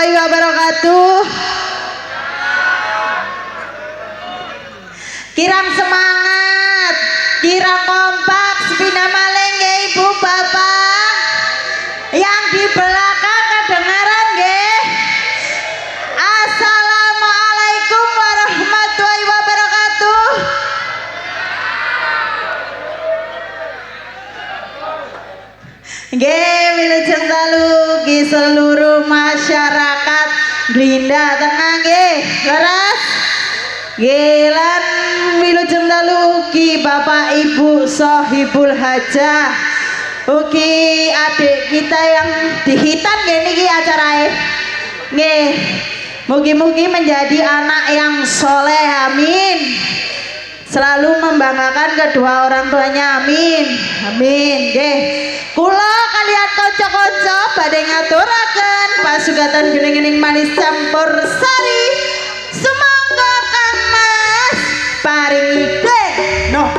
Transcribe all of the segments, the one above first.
warahmatullahi wabarakatuh. Kirang semangat, kirang kompak, sepina maling nggih ibu bapak. Yang di belakang kedengaran nggih. Assalamualaikum warahmatullahi wabarakatuh. Nggih, wilujeng talugi seluruh masyarakat Glinda Tengah nggih. Leres. Gilan wilujeng talugi Bapak Ibu Sohibul Hajah. Ugi adik kita yang dihitan nggih niki acarae. Nggih. Mugi-mugi menjadi anak yang soleh, amin. Selalu membanggakan kedua orang tuanya, amin. Amin. Nggih. Kula kalian kanca-kanca badhe ngaturaken pasugatan gening-gening manis campur sari. Sumangga Kang Mas paringi deh. Noh.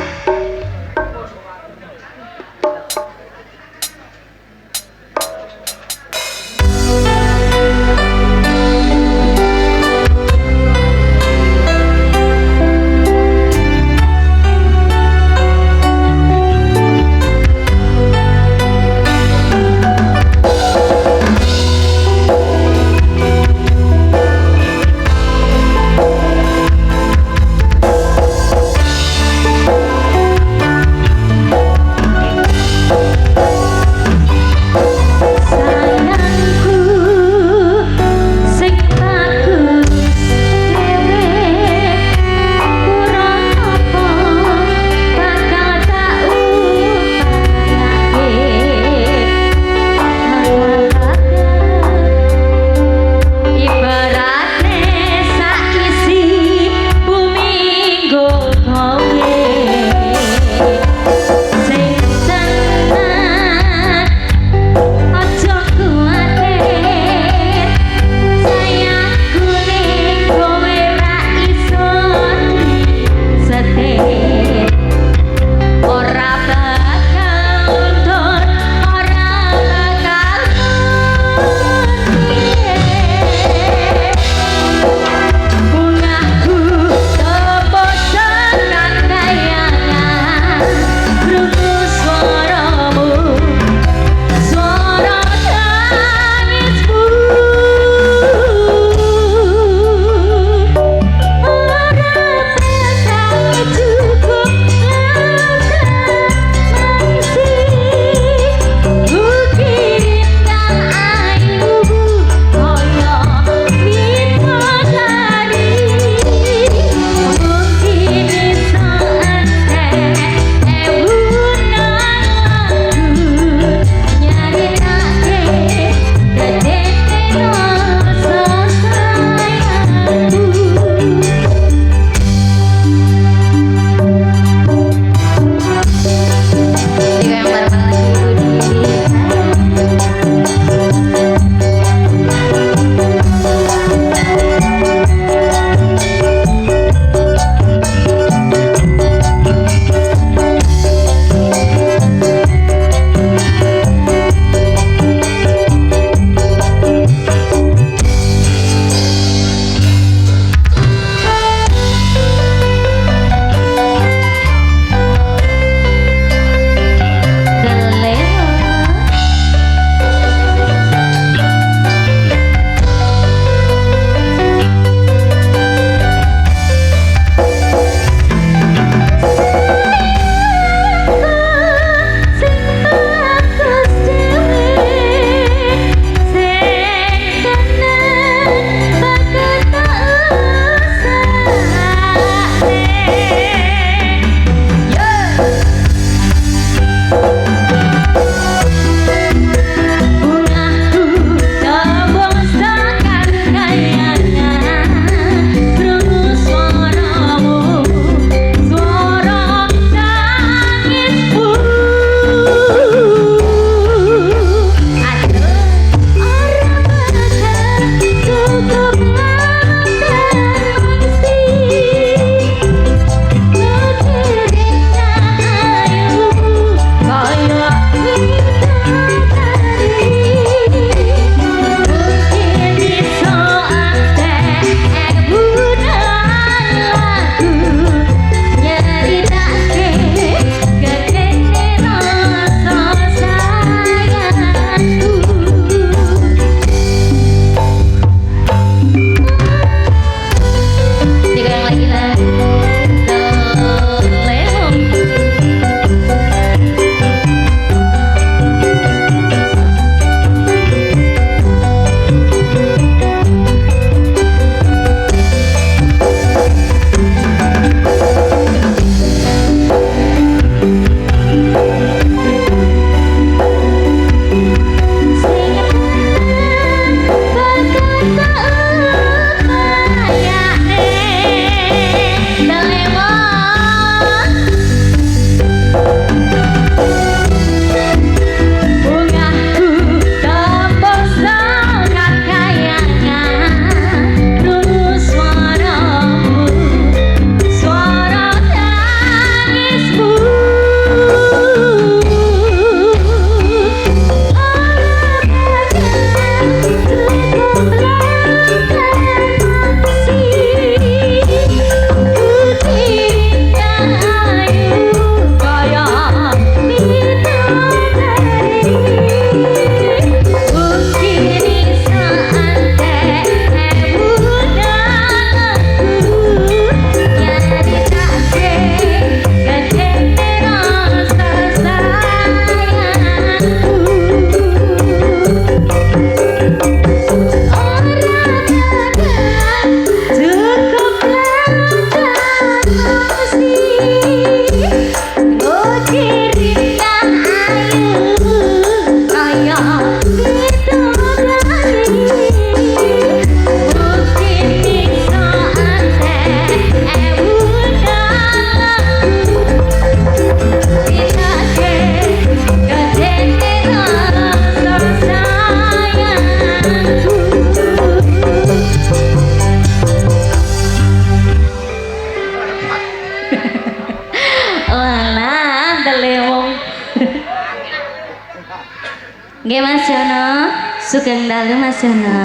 Nggih Mas Jono, sugeng dalu Mas Jono.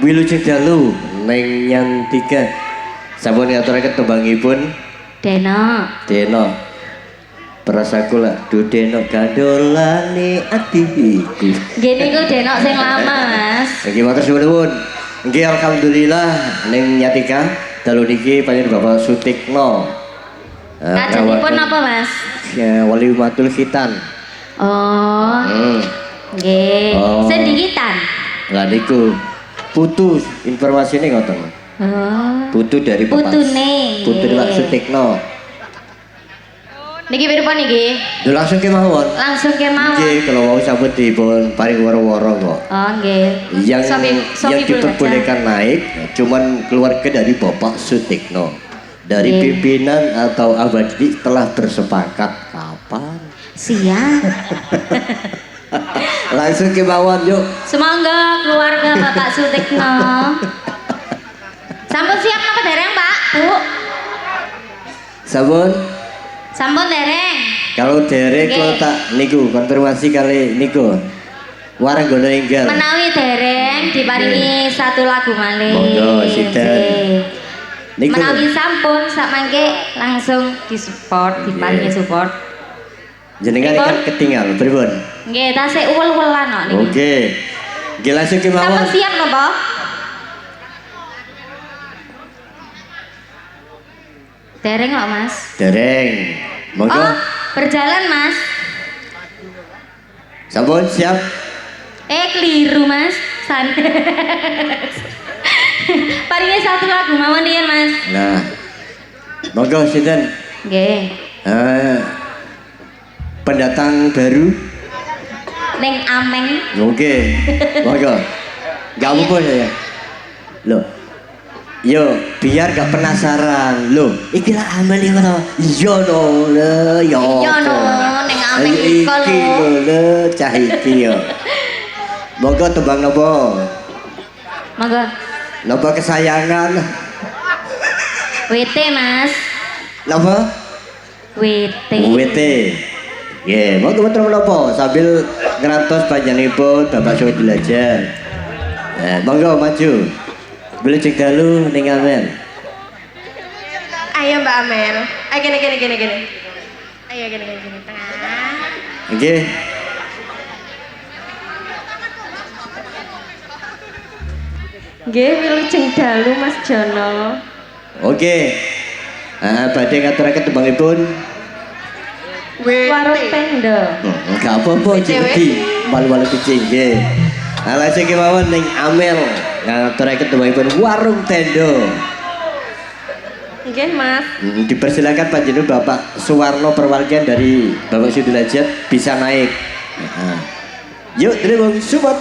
Wilujeng dalu neng Nyantika. Sampun ngaturaken tembangipun Deno. Deno. Perasaku lah du Deno kandolane atiku. Nggih niku Deno sing lama Mas. Nggih matur suwun. Nggih alhamdulillah neng Nyantika dalu niki panjenengan Bapak Sutikno. Kajengipun napa Mas? Ya Walimatul Khitan. Oh. Nggih. Oh. Sendikitan. Lah niku putus informasine ngoten. Oh. Putu dari Bapak. Putune. Putu Pak Sutikno. Niki pripun niki? Lho langsung kemawon. Langsung kemawon. Nggih, kalau mau sampun dipun paring woro-woro kok. Oh nggih. Yang Sopi diperbolehkan naik cuman keluarga dari Bapak Sutikno. Dari Nggih. pimpinan atau abadi telah bersepakat kapan? Siap. Langsung kemawon yuk. Semoga keluarga Bapak Sutikno. Sampun siap napa dereng Pak? Bu? Sampun. Sampun dereng. Kalau derek Nggih. kalau tak niku konfirmasi kali niku. Warang gono enggal. Menawi dereng diparingi satu lagu malih. Monggo, sinten? Nggih. Niku. Menawi sampun sak mangke langsung disupport, diparingi Nggih. support. Jenengan Pripun? ikan ketinggal, pripun? Nggih, tasik uwel-uwelan kok niki. Oke. Nggih langsung Sampun kemawon. siap napa? Dereng kok Mas. Dereng. Monggo. Oh, berjalan Mas. Sampun siap. Keliru Mas. Paringi satu lagu mawon riyen Mas. Nah. Monggo sinten? Nggih. Pendatang baru. Ning Ameng. Oke. Monggo. Enggak apa-apa saya. Loh. Yo, biar gak penasaran. Loh, iki lah amel iki ngono. Iya no, le yo. Iya no, ning Ameng iki Iki lho. lho, le cah iki yo. Monggo tembang napa? Monggo. Napa kesayangan? WT Mas. Napa? WT. WT. Nggih, monggo matur menapa sambil ngrantos panjenenganipun Bapak Soe belajar. Monggo maju. Wilujeng dalu ning Amel. Ayo Mbak Amel. Ayo gini. Ayo gini. Tengah. Nggih. Nggih, wilujeng dalu Mas Jono. Oke. Badhe ngaturaken tembangipun. Warung Tenda. Enggak apa-apa jadi malu-malu kucing nggih. Lajeng kemawon ning Amel ngaturaken tembangipun Warung Tenda. Nggih, Mas. Dipersilakan panjenengan Bapak Suwarno perwakilan dari Bapak Sudrajat bisa naik. Yuk, terima support.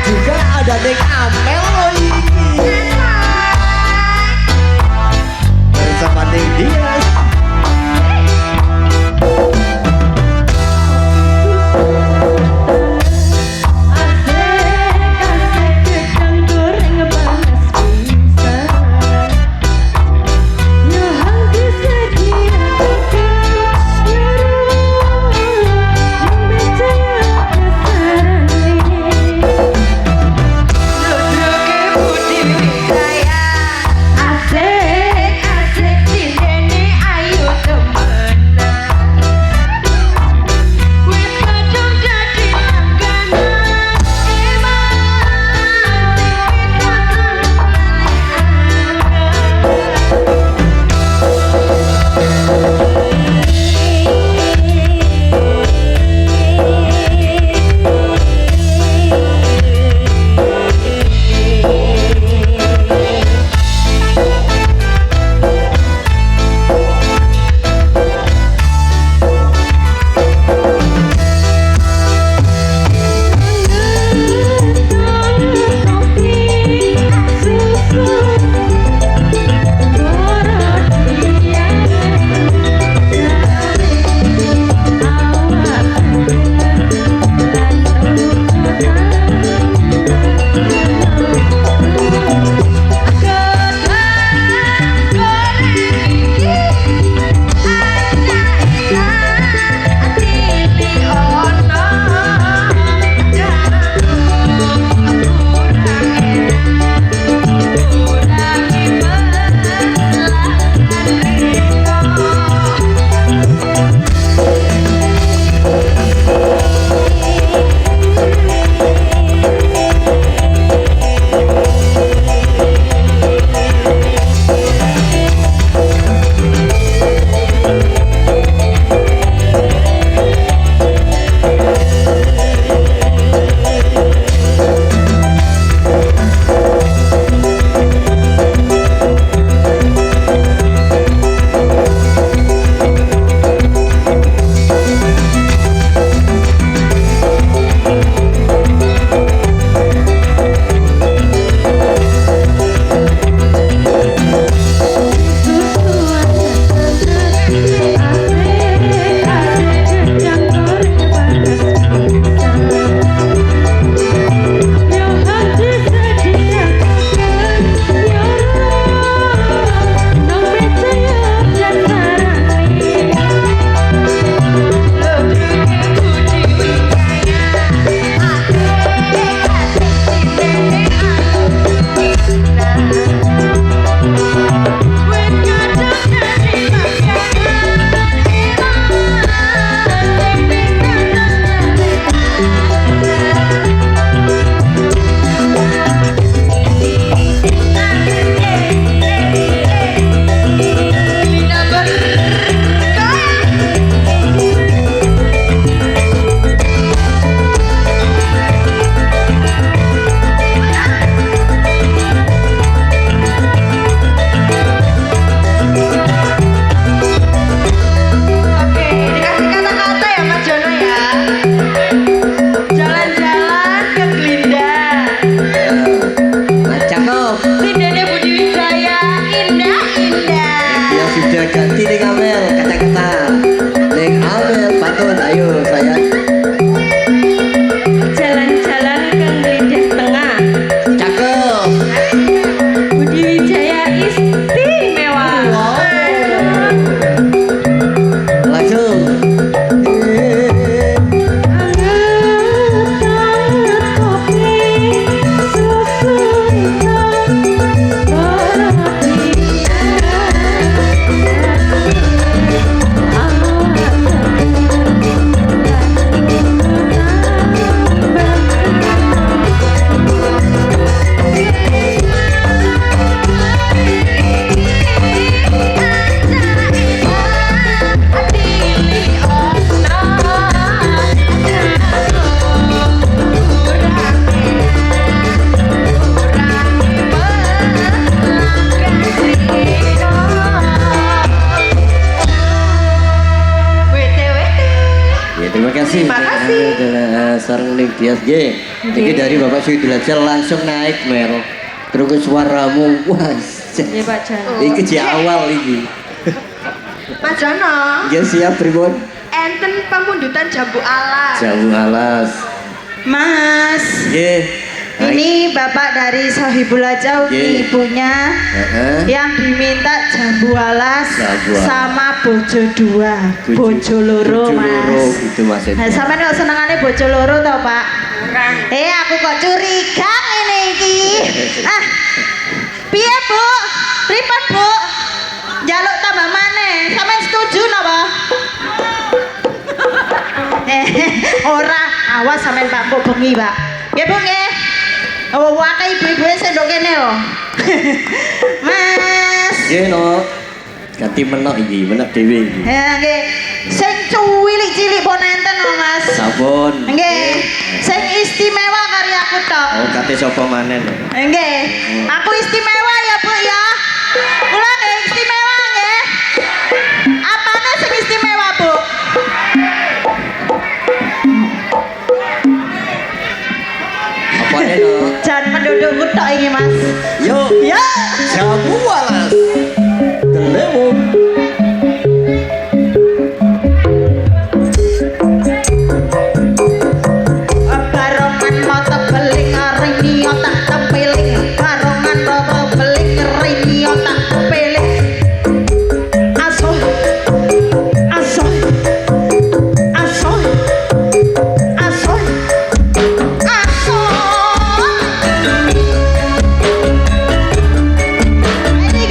Juga ada ning Amel loh ini. Bersama ning Dias. Terima kasih. Terima kasih. Sarang ning Dias G. Iki dari Bapak Syuhidul Hajjal langsung naik Mel. Terus ke suaramu wah. Ya Pak Jan. Iki di awal iki. Mas Jono, Ya siap pripun? enten pemundutan jambu alas. Jamu alas. Mas, Nggih. ini bapak dari Sohibul Hajjal, Ye. ibunya Heeh. yang diminta jambu alas Jambu alas. sama bojo dua, bojo loro Bojo loro mas. gitu Mas. Nah, sampean kok senengane bojo loro toh pak? Aku kok curiga ini iki. Ah, piye bu? Pripun bu? Jaluk tambah maneh, sampean setuju napa? Ora, awas sampean Pak Mbok bengi, Pak. Nggih, Bu nggih. Oh, wae ibu-ibu sing ndok kene lho. Mas. Nggih no. Ganti menok iki, menok dhewe iki. Ya nggih. Sing cilik-cilik pun enten lho, Mas. Sampun. Nggih. Sing istimewa kari aku tok. Oh, kate sapa manen? Nggih. Aku istimewa ya, Bu ya. Kula nggih istimewa nggih. Apane sing istimewa, Bu? Apane no? Jan pendudukku tok iki, Mas. Yo, Ya. jamu alas. Delemu. Barongan mata beling rini otak tempeling. Barongan mata beling rini otak tempeling. Asoy. Asoy. Asoy. Asoy. Asoy. Ini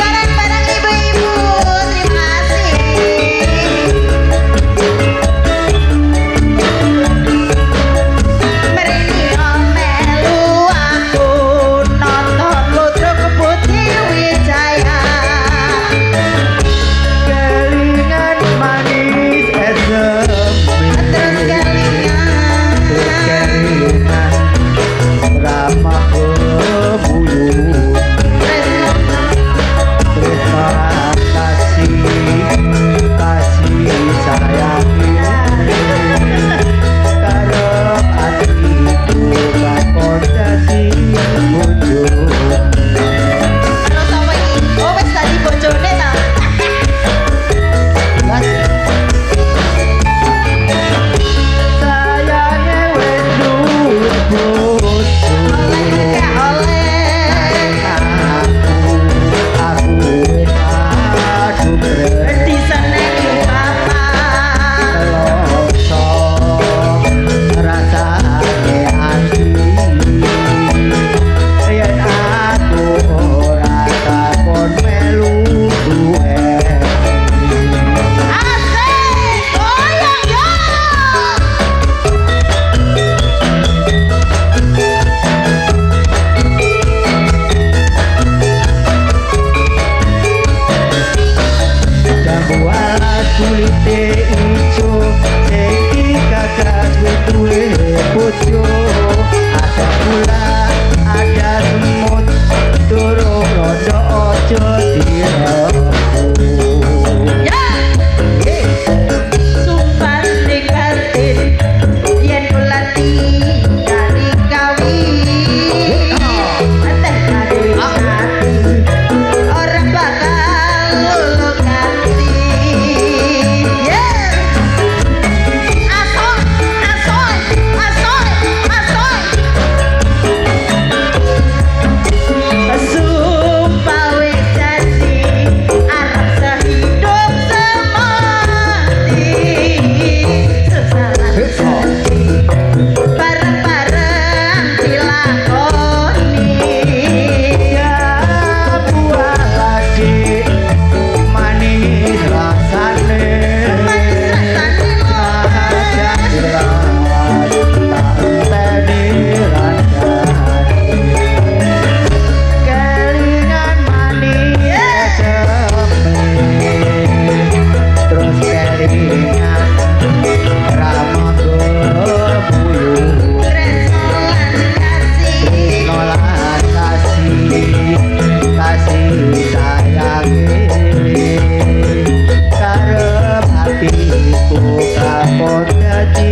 kapon dadi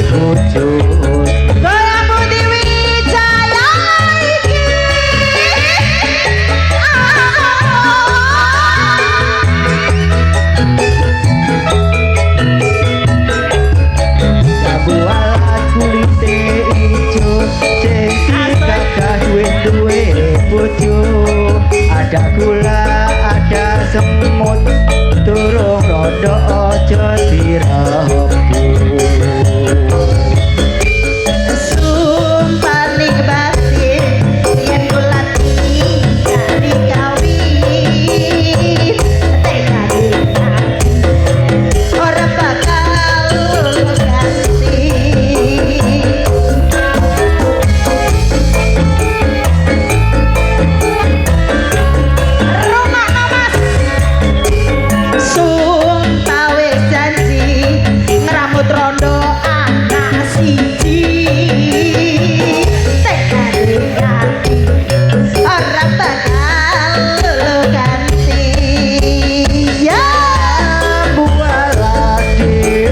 bojo. Goyang Budi Wijaya iki. Sabu alat kulite ijo sing gagah duwe bojo. Ada gula, ada semut, durung rondo aja dirembuk. Sumpah ning batin yen kula tinggali kawin tekadi ora bakal ganti. Rumah Mas sumpah wis janji ngramut rondo anak siji tekadi ati ora bakal ganti ya Bualade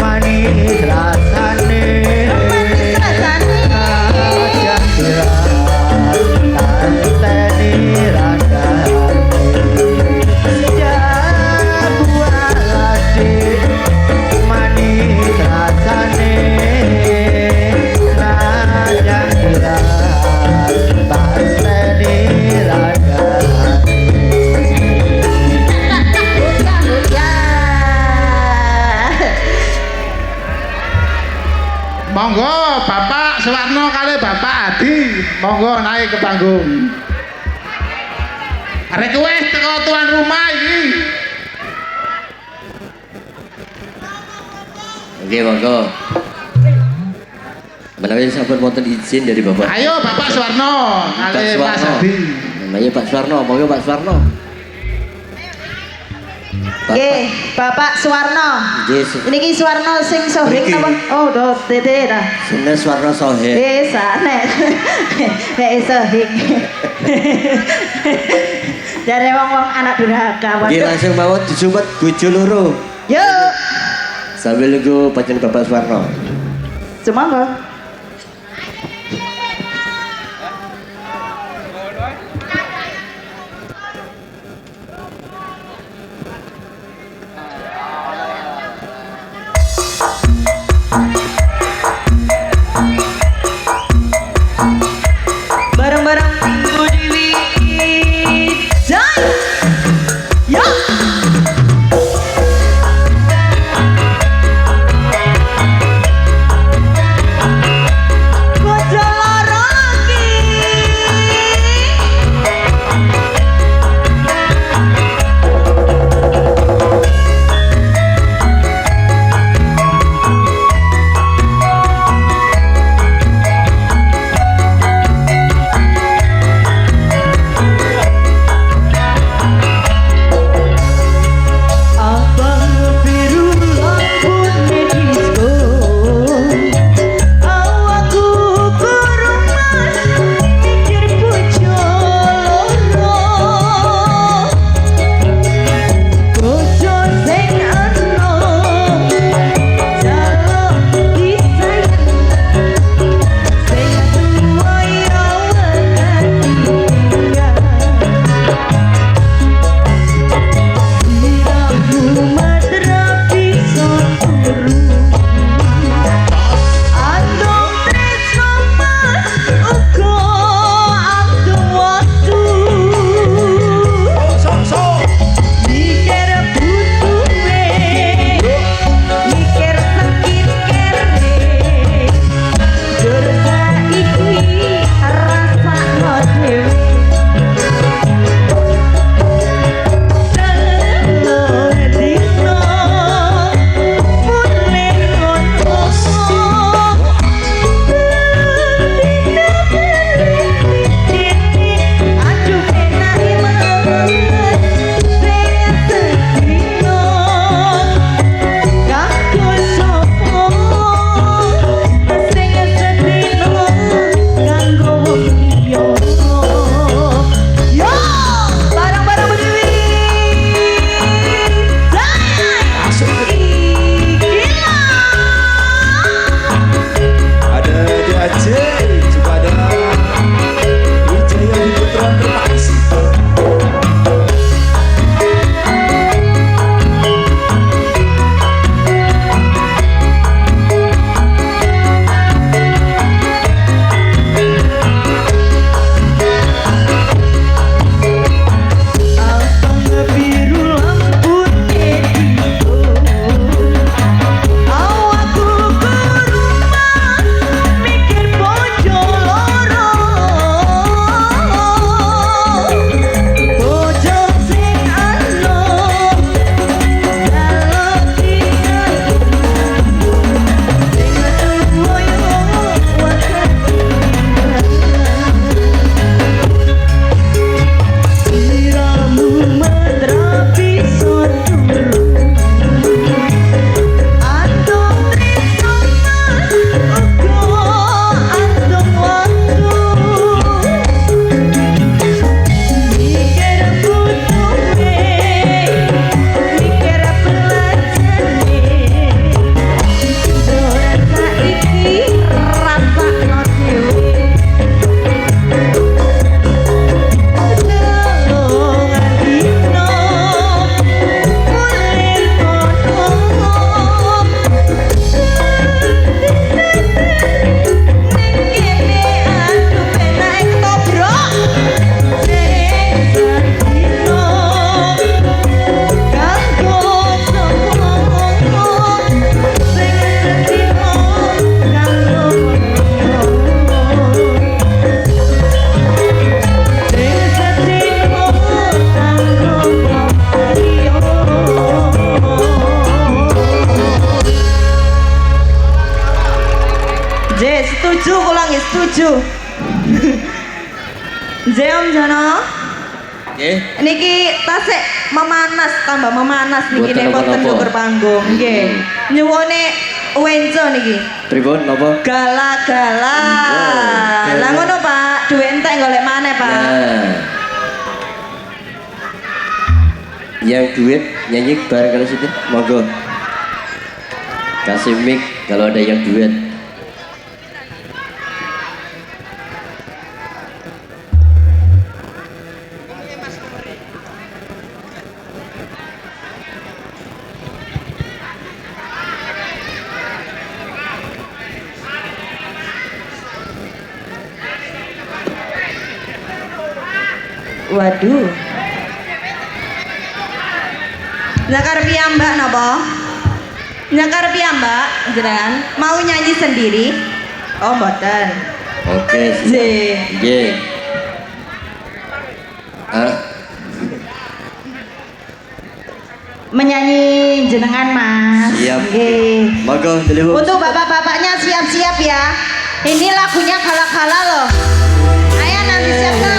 manis rasane, manis rasane. aja diras anteni rasane. Ya bualade manis rasane, aja diras anteni rasane. Ya Monggo Bapak Suwarno kali Bapak Adi, monggo naik ke panggung. Request teko tuan rumah ini. Oke, monggo. Menawi sampun wonten izin dari Bapak. Ayo Bapak Suwarno Pak kali Mas Suwarno. Adi. Namanya Pak Suwarno, monggo Pak Suwarno. Nggih, Bapak Suwarno. Nggih, Niki Suwarno sing sohing Mriki. napa? Oh, do tete ta. Sene Suwarno Sohe. Sanet. Nek sohing. Jare wong-wong anak durhaka. Nggih Waduh. langsung mawon disumet bojo loro. Yuk, Sambil nunggu pancen Bapak Suwarno. cuma bareng-bareng Budi Wijaya. Yuk. setuju, kula nggih setuju. Nggih Om Jono. Nggih. Niki tasik memanas, tambah memanas niki Boten nek wonten napa-napa. ndukur panggung. Nggih. Nyuwune wenco niki. Pripun napa? Gala-gala. Oh, Lah ngono Pak, duwe entek golek maneh Pak. Nah. Yang duit nyanyi bareng kalau situ, monggo. Kasih mic kalau ada yang duet. Waduh. Nyakar piyambak napa? Nyakar piyambak jenengan mau nyanyi sendiri? Oh, mboten. Oke, siap. Nggih. Nggih. Ah, Menyanyi jenengan Mas. siap. Nggih. Monggo dulu. Untuk bapak-bapaknya siap-siap ya. Ini lagunya kala-kala loh. Ayo nanti siap no.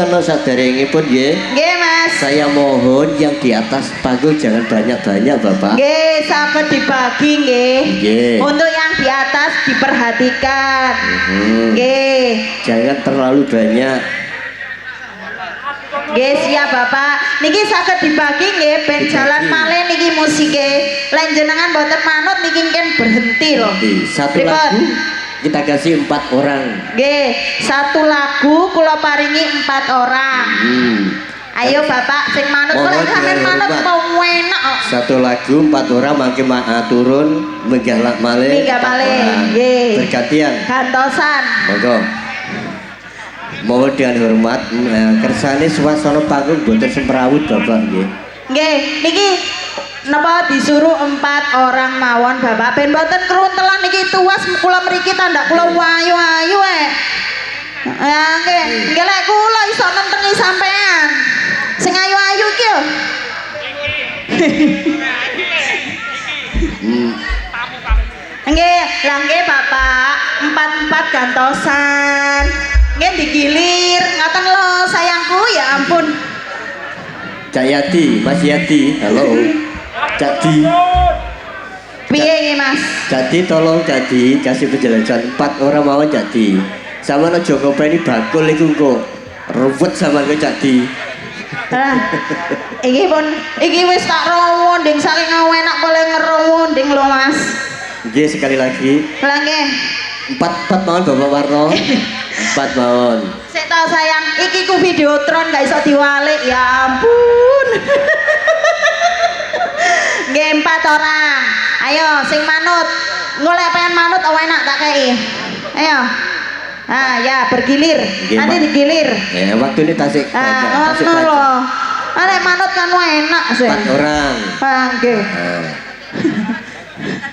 wonten saderengipun nggih. Nggih, Mas. Saya mohon yang di atas panggung jangan banyak-banyak, Bapak. Nggih, saged dibagi nggih. Nggih. Untuk yang di atas diperhatikan. Hmm. Nggih. Jangan terlalu banyak. Nggih, siap Bapak. Niki saged dibagi nggih ben Dibagi. jalan malih niki musike. Lan jenengan mboten manut niki kan berhenti loh. Oke, satu Pripun? lagu kita kasih 4 orang. Nggih, satu lagu kula paringi 4 orang. Ayo Bapak sing manut Mohon kok sampean dengan manut hormat. mau enak kok. Satu lagu 4 orang mangke turun menggah malih. Menggah 4 malih, orang. nggih. Bergantian. Gantosan. Monggo. Mohon dengan hormat, kersane suasana panggung boten semrawut Bapak nggih. Nggih, niki napa disuruh 4 orang mawon Bapak ben mboten keruntelan niki tuas kula mriki tandak kula wayu-ayu ya nggih, nggih lek kula iso nentengi sampean. Sing ayu-ayu iki yo. Nggih, lah nggih Bapak, 4-4 gantosan. Nggih digilir, ngoten lho sayangku ya ampun. Cak Yati, Mas Yati, halo. Cak Piye iki Mas? Jadi tolong jadi kasih penjelasan 4 orang mawon jadi. Sama no Joko ini bakul iku kok ruwet sama gue jadi. Ah, iki wis tak rawonding saking enak boleh ngerowonding lho Mas. Nggih sekali lagi. Lah nggih. 4 mawon Bapak Warno. 4 mawon. Sik ta sayang, iki ku videotron gak iso diwalik ya ampun. Nggih 4 orang. Ayo sing manut. Golek pengen manut enak tak kei. Ayo. Ah ya bergilir. Nggih, Nanti Pak. digilir. Ya waktu ini tasik. Ah, tasik ngono aja. lho. Arek manut kan enak sih. 4 orang. Ah, nggih. Nah,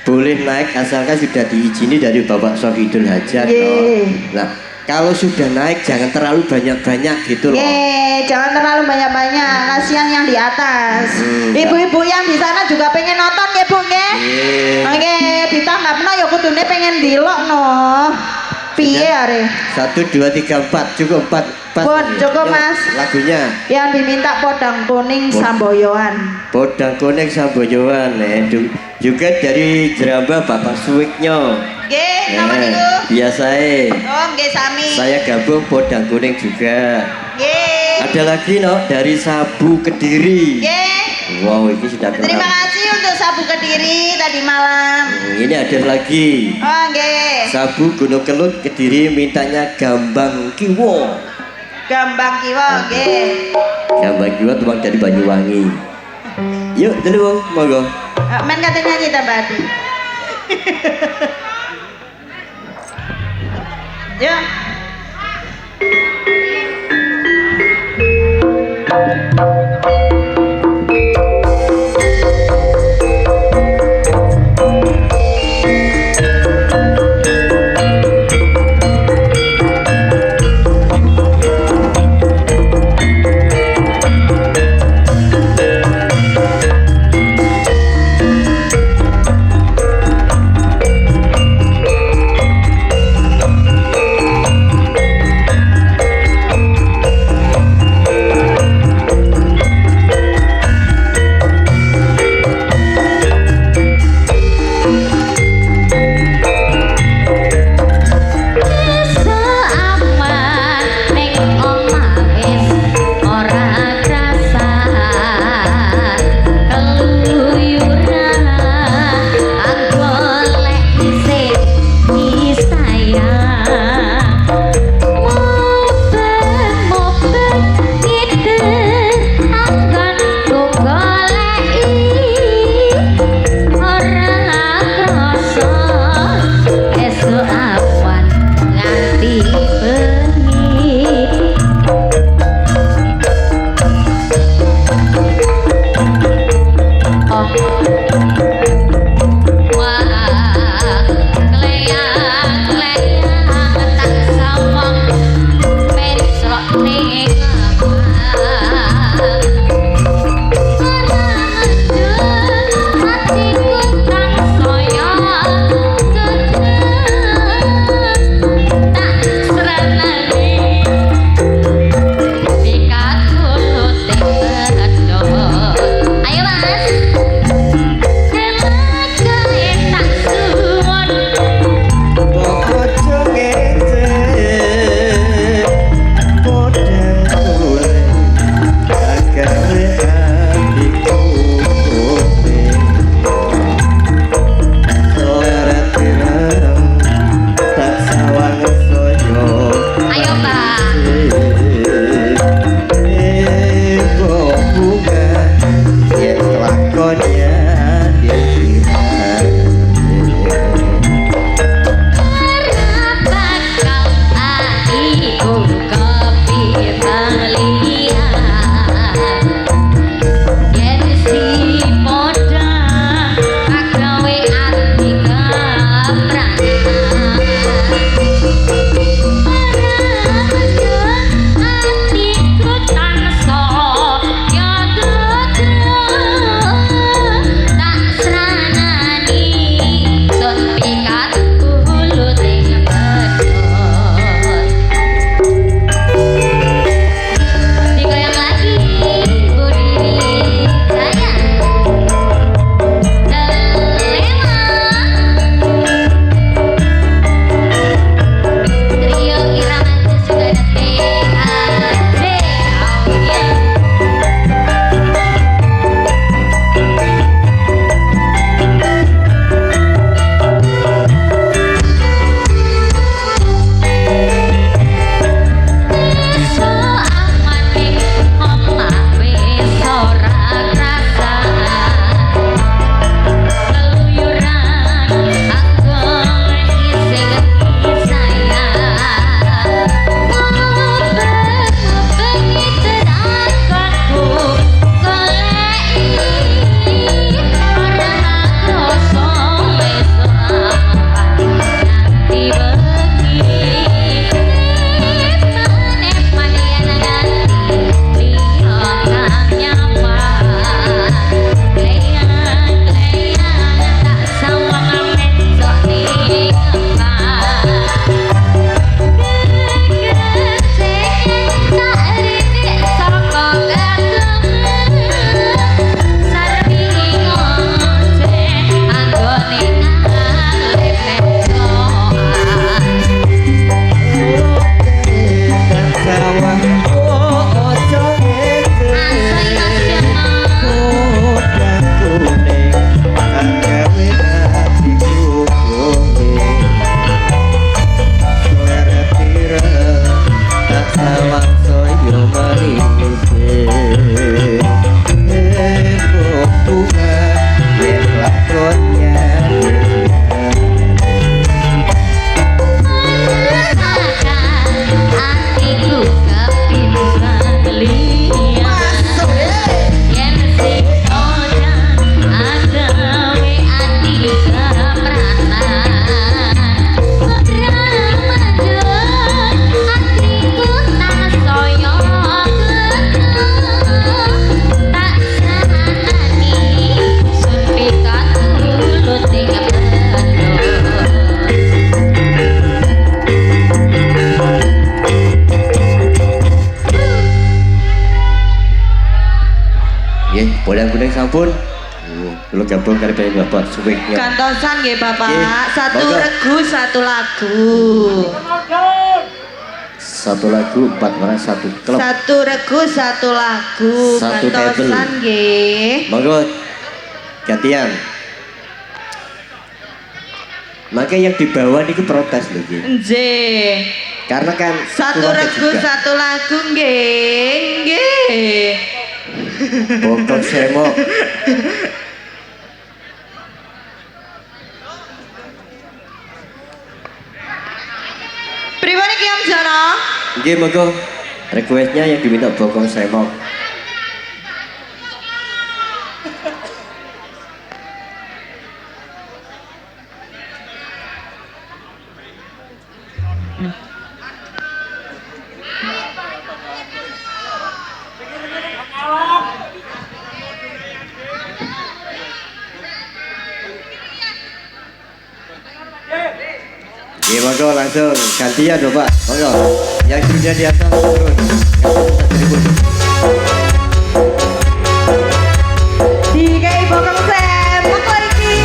boleh naik asalkan sudah diizini dari Bapak Sofidul Hajat. Nggih. Nah, kalau sudah naik jangan terlalu banyak-banyak gitu loh. Ye, jangan terlalu banyak-banyak, kasihan yang di atas. Ibu-ibu yang di sana juga pengen nonton ya, Bu, nggih. Nggih. Oke, ditanggapno ya kudune pengen dilok no. Piye are? 1, 2, 3, 4 cukup 4 pas. Pun, cukup, Yuk, Mas. Lagunya Yang diminta podang kuning samboyoan. Podang Kuning Samboyoan. Juga dari Jeramba Bapak Suwiknya. Nggih, napa niku? Biasae. Oh, nggih sami. Saya gabung Podang Kuning juga. Nggih. Ada lagi no dari Sabu Kediri. Nggih. Wow, ini sudah kenal. Terima kasih untuk Sabu Kediri tadi malam. Ini ada lagi. Oh, nggih. Sabu Gunung Kelut Kediri mintanya Gambang Kiwo. Gambang kiwa, nggih. Gambang Kiwo tuang dari Banyuwangi. Yuk, dulu monggo. Men katanya nyanyi tambah adi. Ya. gabung kali penyanyi Bapak Suweknya. Gantosan nggih Bapak. Nggih, Satu monggo. regu, satu lagu. Satu lagu, 4 orang, satu klub. Satu regu, satu lagu. Satu Gantosan table. nggih. Monggo gantian. Maka yang di bawah ini protes lho Ki. Nggih. Karena kan Satu keluarga regu, juga. satu lagu nggih. Nggih. Bokong semok. Pripun iki Om Jono? Nggih monggo requestnya yang diminta bokong semok. Iya monggo langsung gantian lho Pak. Monggo. Yang sudah di atas turun. Dikai bokong semok lagi.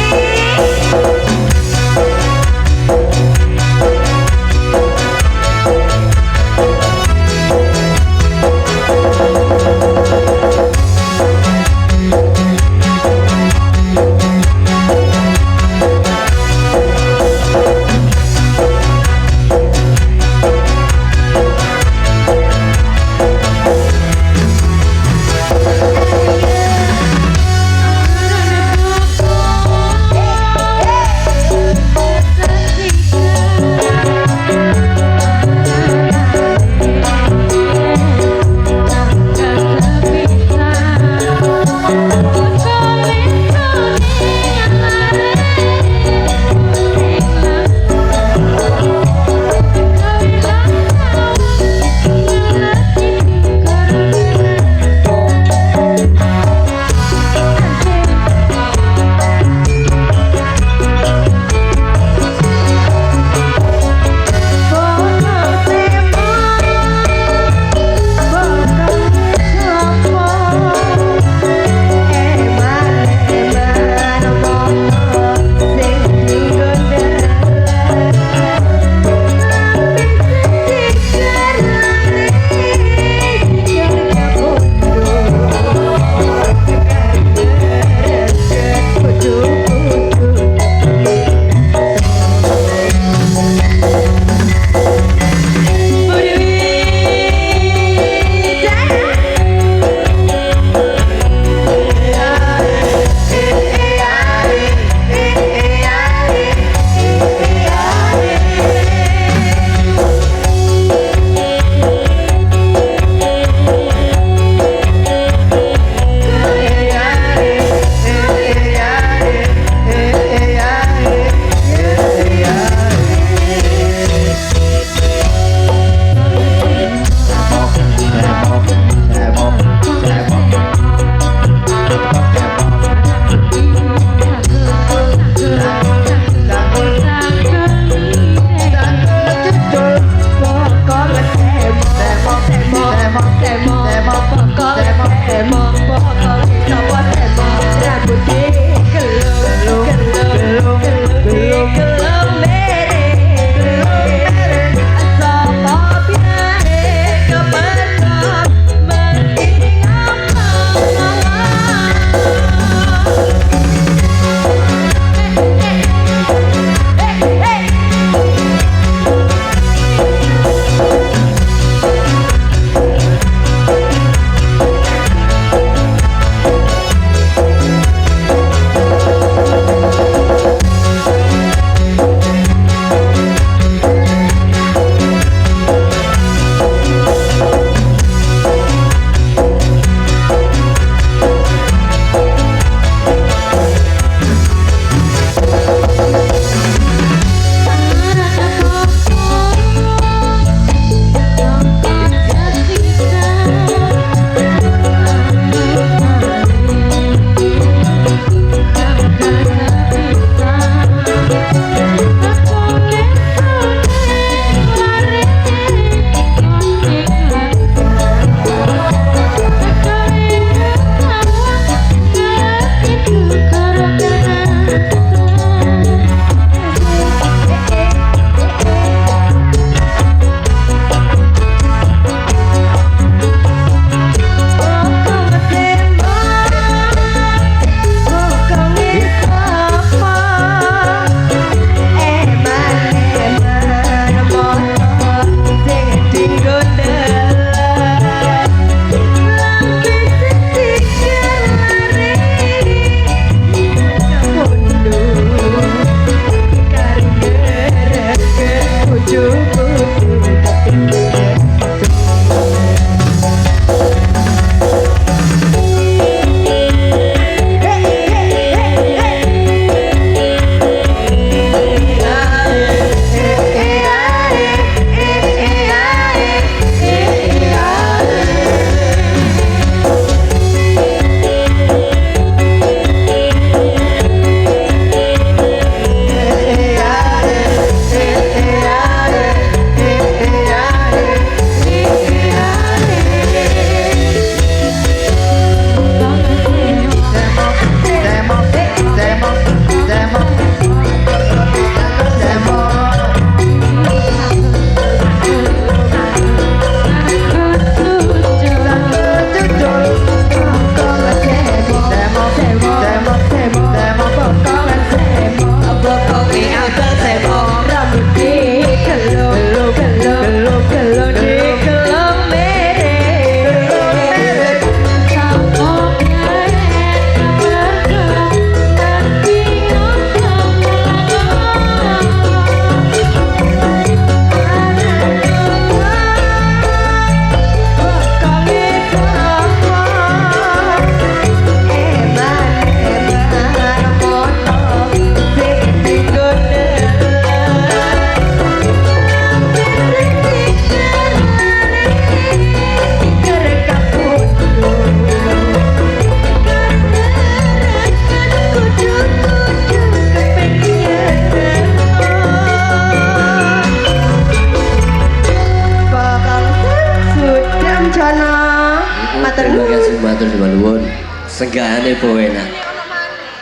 bedane po enak.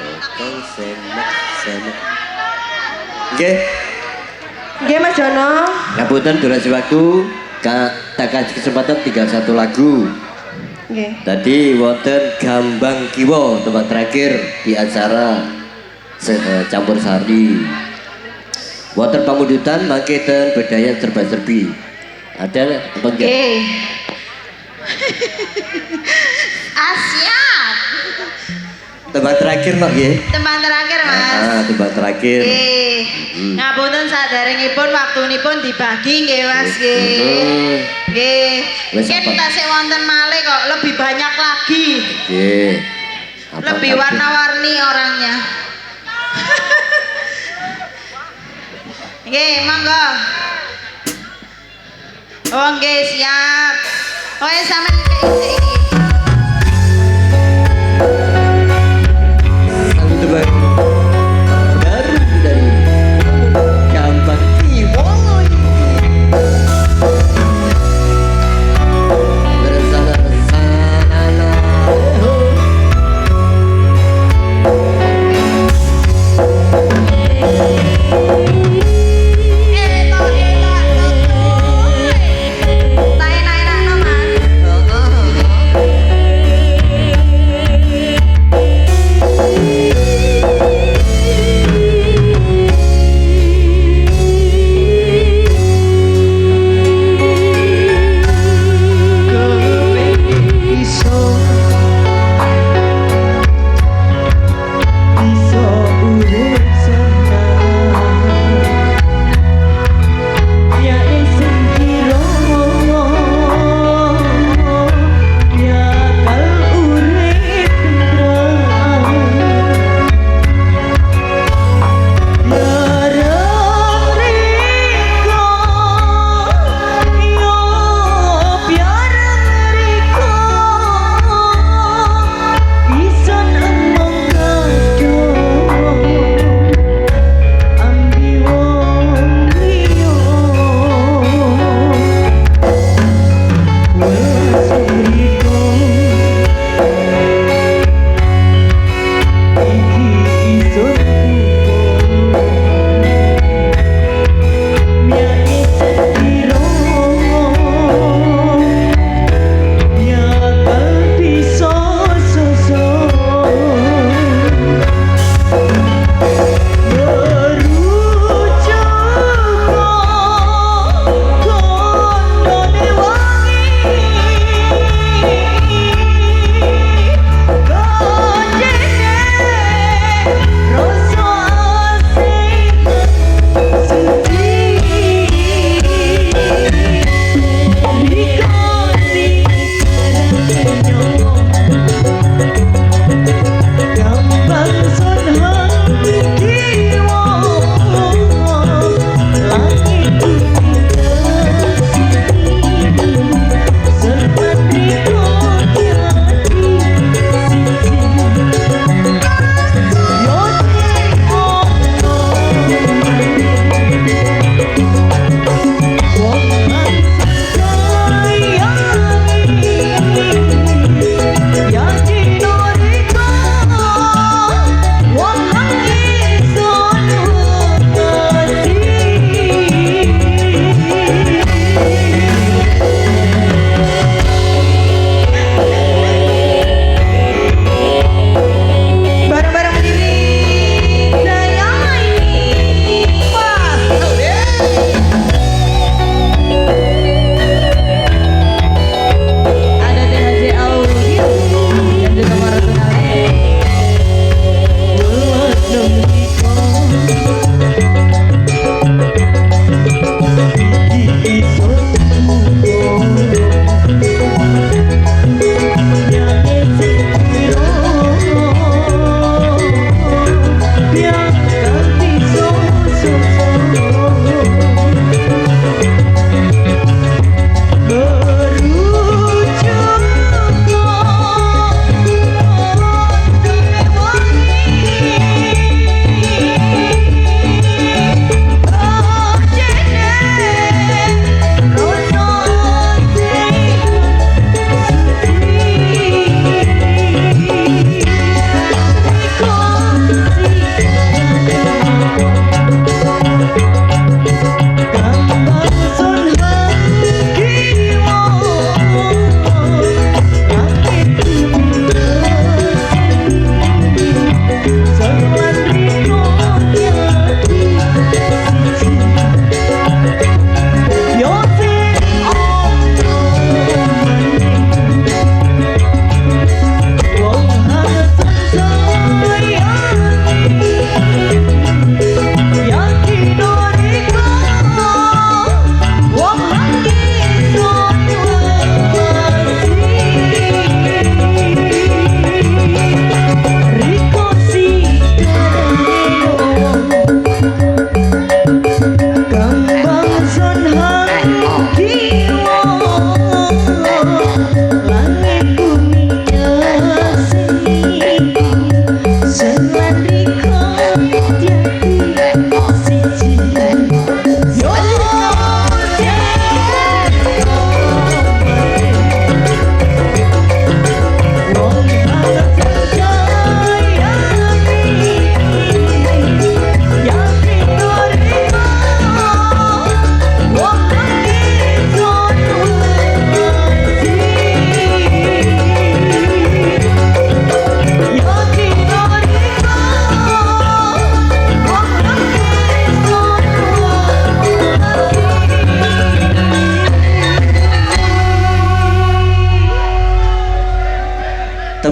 Potong semek. Nggih, Nggih Mas Jono. ngapunten durasi waktu tak kasih kesempatan tinggal satu lagu. Nggih. Tadi wonten Gambang Kiwo tempat terakhir di acara campur sari. Wonten pamundutan mangke ten bedaya serba-serbi. Ada apa enggak? Siap. Tempat terakhir mak nggih. Teman terakhir Mas. Tempat terakhir. Ngapunten saderengipun waktunipun dibagi nggih Mas nggih. Nggih. Wes Mungkin apa? tasih wonten malih kok lebih banyak lagi. Nggih. Lebih warna-warni orangnya. Nggih, monggo. Oh nggih, siap. Oh ya sampean iki. Satu tebak baru dari Gambang Kiwo. Bersana-sana. Tak enak-enak no Mas.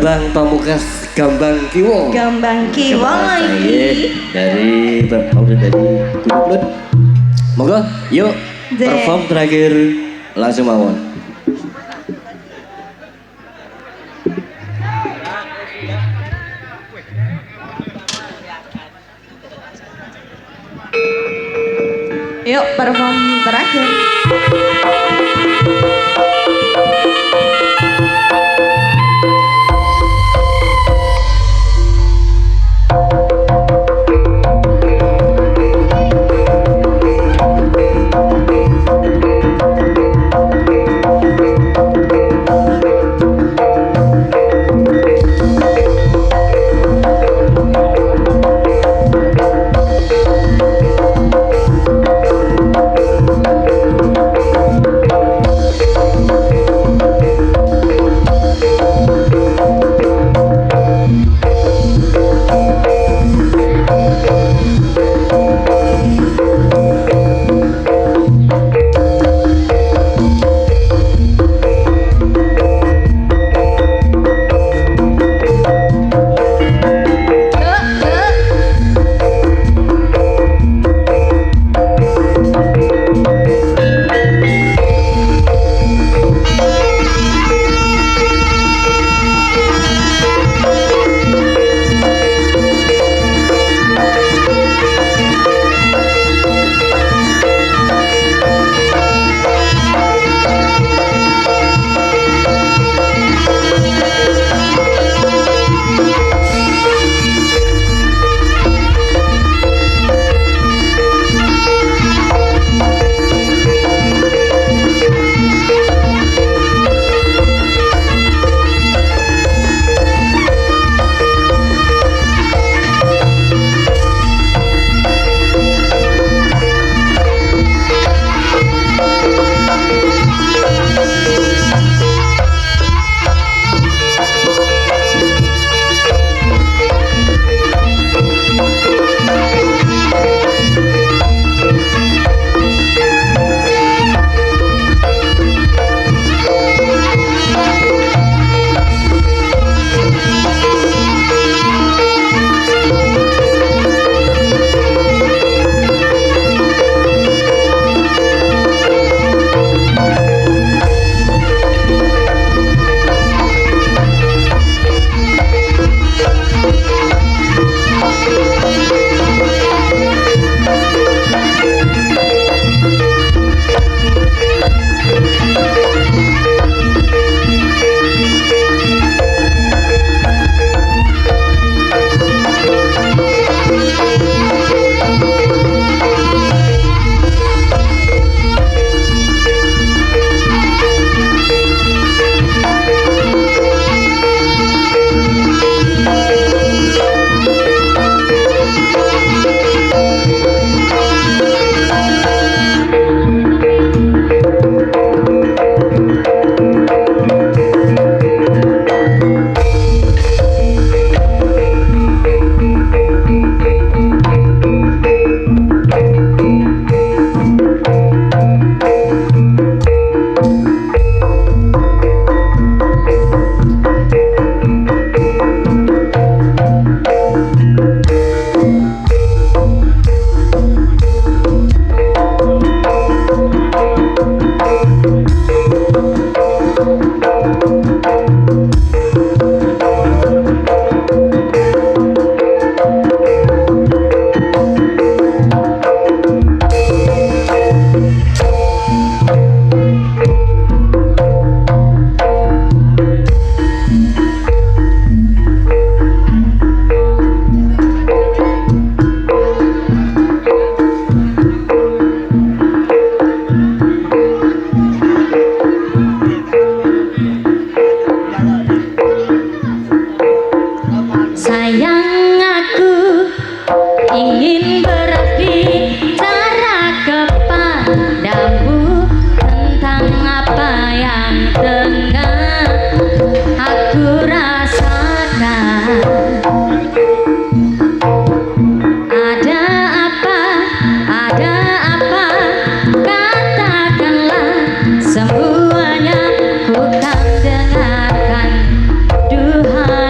Dalang Pamungkas Gambang Kiwo. Gambang kiwa Iya, iki. dari Gunung Klut. Monggo, yuk Dek. perform terakhir langsung mawon. Yuk perform terakhir. Semuanya ku kan dengarkan, duhai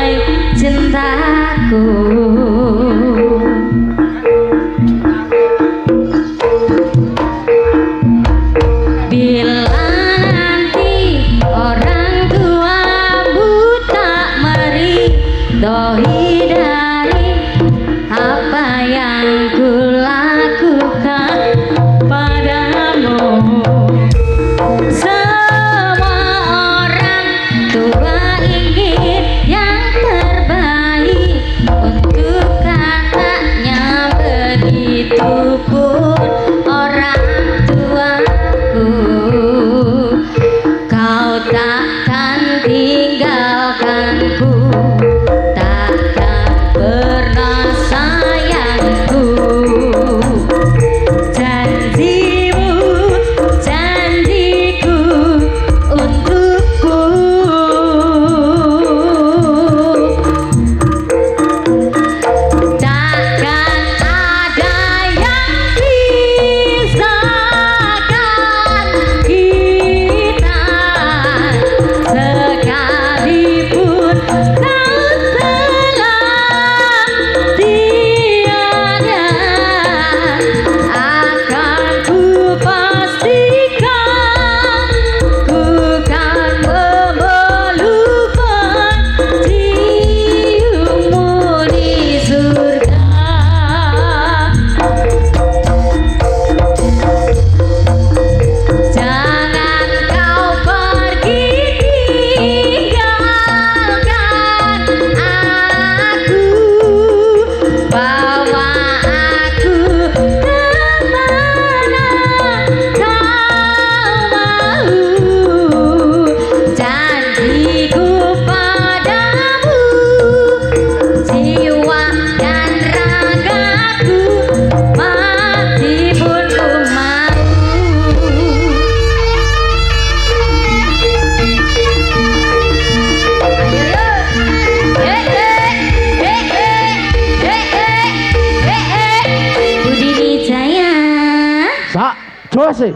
bos e.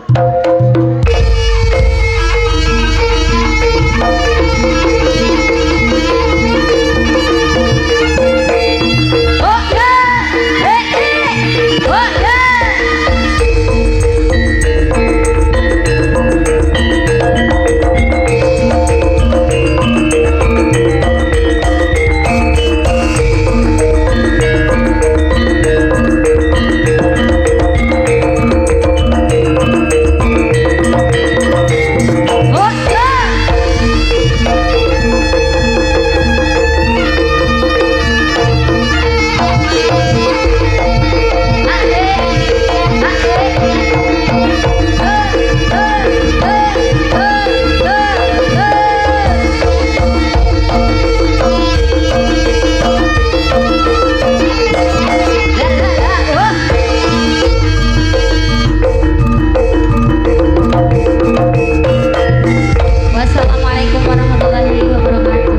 Wassalamualaikum warahmatullahi wabarakatuh.